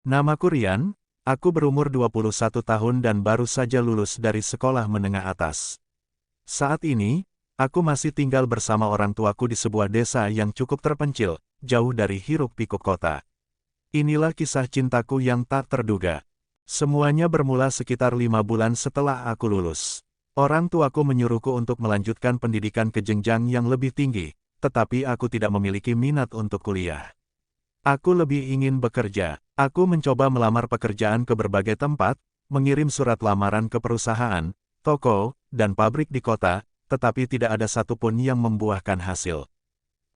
Namaku Rian, aku berumur 21 tahun dan baru saja lulus dari sekolah menengah atas. Saat ini, aku masih tinggal bersama orang tuaku di sebuah desa yang cukup terpencil, jauh dari hiruk-pikuk kota. Inilah kisah cintaku yang tak terduga. Semuanya bermula sekitar 5 bulan setelah aku lulus. Orang tuaku menyuruhku untuk melanjutkan pendidikan ke jenjang yang lebih tinggi, tetapi aku tidak memiliki minat untuk kuliah. Aku lebih ingin bekerja. Aku mencoba melamar pekerjaan ke berbagai tempat, mengirim surat lamaran ke perusahaan, toko, dan pabrik di kota, tetapi tidak ada satupun yang membuahkan hasil.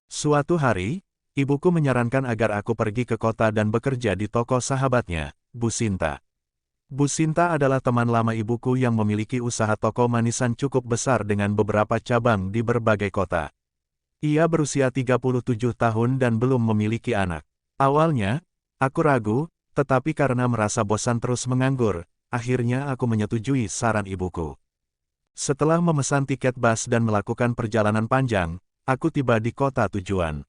Suatu hari, ibuku menyarankan agar aku pergi ke kota dan bekerja di toko sahabatnya, Bu Sinta. Bu Sinta adalah teman lama ibuku yang memiliki usaha toko manisan cukup besar dengan beberapa cabang di berbagai kota. Ia berusia 37 tahun dan belum memiliki anak. Awalnya, aku ragu, tetapi karena merasa bosan terus menganggur, akhirnya aku menyetujui saran ibuku. Setelah memesan tiket bus dan melakukan perjalanan panjang, aku tiba di kota tujuan.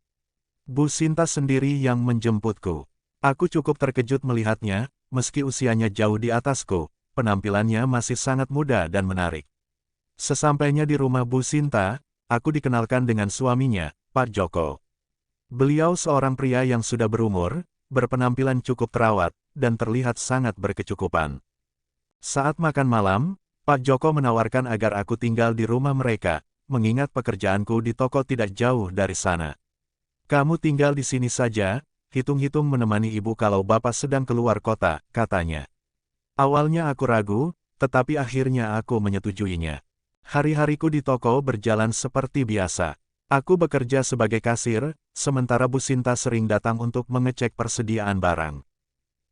Bu Sinta sendiri yang menjemputku. Aku cukup terkejut melihatnya, meski usianya jauh di atasku, penampilannya masih sangat muda dan menarik. Sesampainya di rumah Bu Sinta, aku dikenalkan dengan suaminya, Pak Joko. Beliau seorang pria yang sudah berumur, berpenampilan cukup terawat, dan terlihat sangat berkecukupan. Saat makan malam, Pak Joko menawarkan agar aku tinggal di rumah mereka, mengingat pekerjaanku di toko tidak jauh dari sana. Kamu tinggal di sini saja, hitung-hitung menemani ibu kalau bapak sedang keluar kota, katanya. Awalnya aku ragu, tetapi akhirnya aku menyetujuinya. Hari-hariku di toko berjalan seperti biasa. Aku bekerja sebagai kasir, sementara Bu Sinta sering datang untuk mengecek persediaan barang.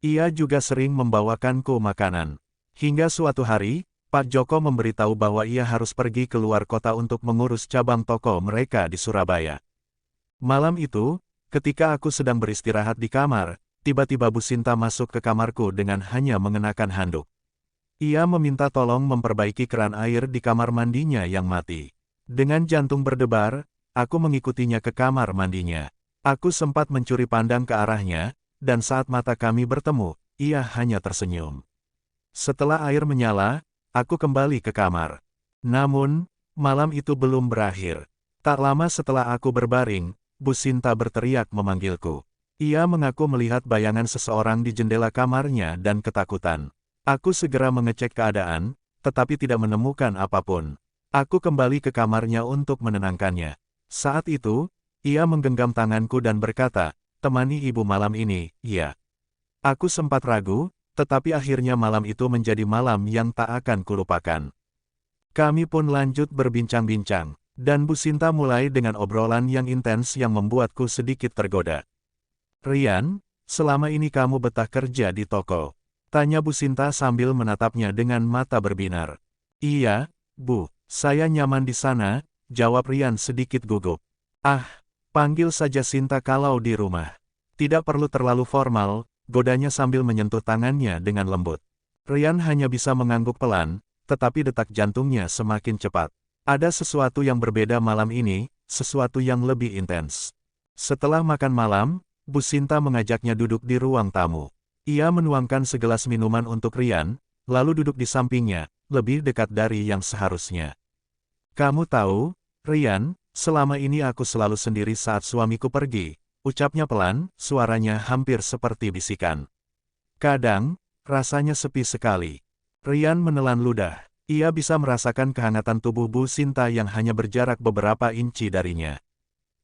Ia juga sering membawakanku makanan. Hingga suatu hari, Pak Joko memberitahu bahwa ia harus pergi keluar kota untuk mengurus cabang toko mereka di Surabaya. Malam itu, ketika aku sedang beristirahat di kamar, tiba-tiba Bu Sinta masuk ke kamarku dengan hanya mengenakan handuk. Ia meminta tolong memperbaiki keran air di kamar mandinya yang mati. Dengan jantung berdebar, aku mengikutinya ke kamar mandinya. Aku sempat mencuri pandang ke arahnya, dan saat mata kami bertemu, ia hanya tersenyum. Setelah air menyala, aku kembali ke kamar. Namun, malam itu belum berakhir. Tak lama setelah aku berbaring, Bu Sinta berteriak memanggilku. Ia mengaku melihat bayangan seseorang di jendela kamarnya dan ketakutan. Aku segera mengecek keadaan, tetapi tidak menemukan apapun. Aku kembali ke kamarnya untuk menenangkannya. Saat itu, ia menggenggam tanganku dan berkata, "Temani ibu malam ini, ya." Aku sempat ragu, tetapi akhirnya malam itu menjadi malam yang tak akan kulupakan. Kami pun lanjut berbincang-bincang, dan Bu Sinta mulai dengan obrolan yang intens yang membuatku sedikit tergoda. "Rian, selama ini kamu betah kerja di toko?" tanya Bu Sinta sambil menatapnya dengan mata berbinar. "Iya, Bu, saya nyaman di sana," jawab Rian sedikit gugup. "Ah, panggil saja Sinta kalau di rumah. Tidak perlu terlalu formal," godanya sambil menyentuh tangannya dengan lembut. Rian hanya bisa mengangguk pelan, tetapi detak jantungnya semakin cepat. Ada sesuatu yang berbeda malam ini, sesuatu yang lebih intens. Setelah makan malam, Bu Sinta mengajaknya duduk di ruang tamu. Ia menuangkan segelas minuman untuk Rian, lalu duduk di sampingnya, lebih dekat dari yang seharusnya. "Kamu tahu, Rian, selama ini aku selalu sendiri saat suamiku pergi," ucapnya pelan, suaranya hampir seperti bisikan. "Kadang, rasanya sepi sekali." Rian menelan ludah. Ia bisa merasakan kehangatan tubuh Bu Sinta yang hanya berjarak beberapa inci darinya.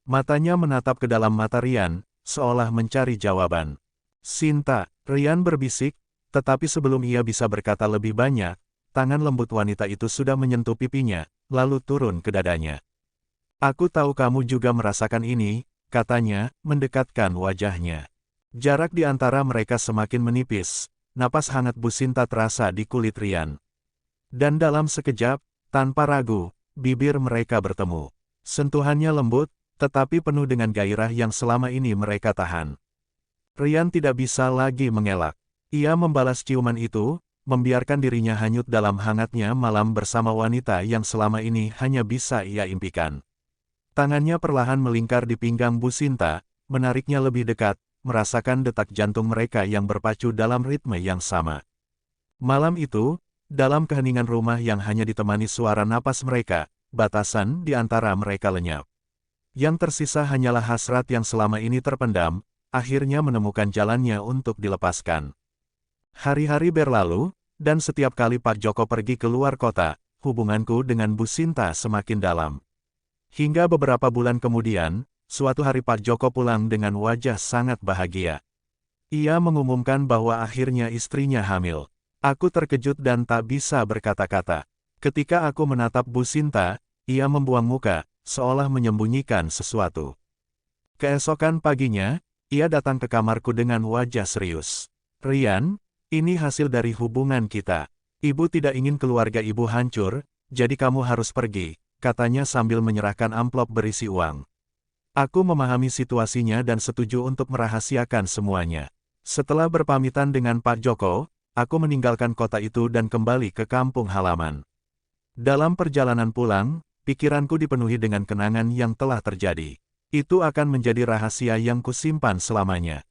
Matanya menatap ke dalam mata Rian, seolah mencari jawaban. "Sinta," Rian berbisik, tetapi sebelum ia bisa berkata lebih banyak, tangan lembut wanita itu sudah menyentuh pipinya, lalu turun ke dadanya. "Aku tahu kamu juga merasakan ini," katanya, mendekatkan wajahnya. Jarak di antara mereka semakin menipis, napas hangat Bu Sinta terasa di kulit Rian. Dan dalam sekejap, tanpa ragu, bibir mereka bertemu. Sentuhannya lembut, tetapi penuh dengan gairah yang selama ini mereka tahan. Rian tidak bisa lagi mengelak. Ia membalas ciuman itu, membiarkan dirinya hanyut dalam hangatnya malam bersama wanita yang selama ini hanya bisa ia impikan. Tangannya perlahan melingkar di pinggang Bu Sinta, menariknya lebih dekat, merasakan detak jantung mereka yang berpacu dalam ritme yang sama. Malam itu, dalam keheningan rumah yang hanya ditemani suara napas mereka, batasan di antara mereka lenyap. Yang tersisa hanyalah hasrat yang selama ini terpendam, akhirnya menemukan jalannya untuk dilepaskan. Hari-hari berlalu, dan setiap kali Pak Joko pergi ke luar kota, hubunganku dengan Bu Sinta semakin dalam. Hingga beberapa bulan kemudian, suatu hari Pak Joko pulang dengan wajah sangat bahagia. Ia mengumumkan bahwa akhirnya istrinya hamil. Aku terkejut dan tak bisa berkata-kata. Ketika aku menatap Bu Sinta, ia membuang muka, seolah menyembunyikan sesuatu. Keesokan paginya, ia datang ke kamarku dengan wajah serius. "Rian, ini hasil dari hubungan kita. Ibu tidak ingin keluarga ibu hancur, jadi kamu harus pergi," katanya sambil menyerahkan amplop berisi uang. Aku memahami situasinya dan setuju untuk merahasiakan semuanya. Setelah berpamitan dengan Pak Joko, aku meninggalkan kota itu dan kembali ke kampung halaman. Dalam perjalanan pulang, pikiranku dipenuhi dengan kenangan yang telah terjadi. Itu akan menjadi rahasia yang kusimpan selamanya.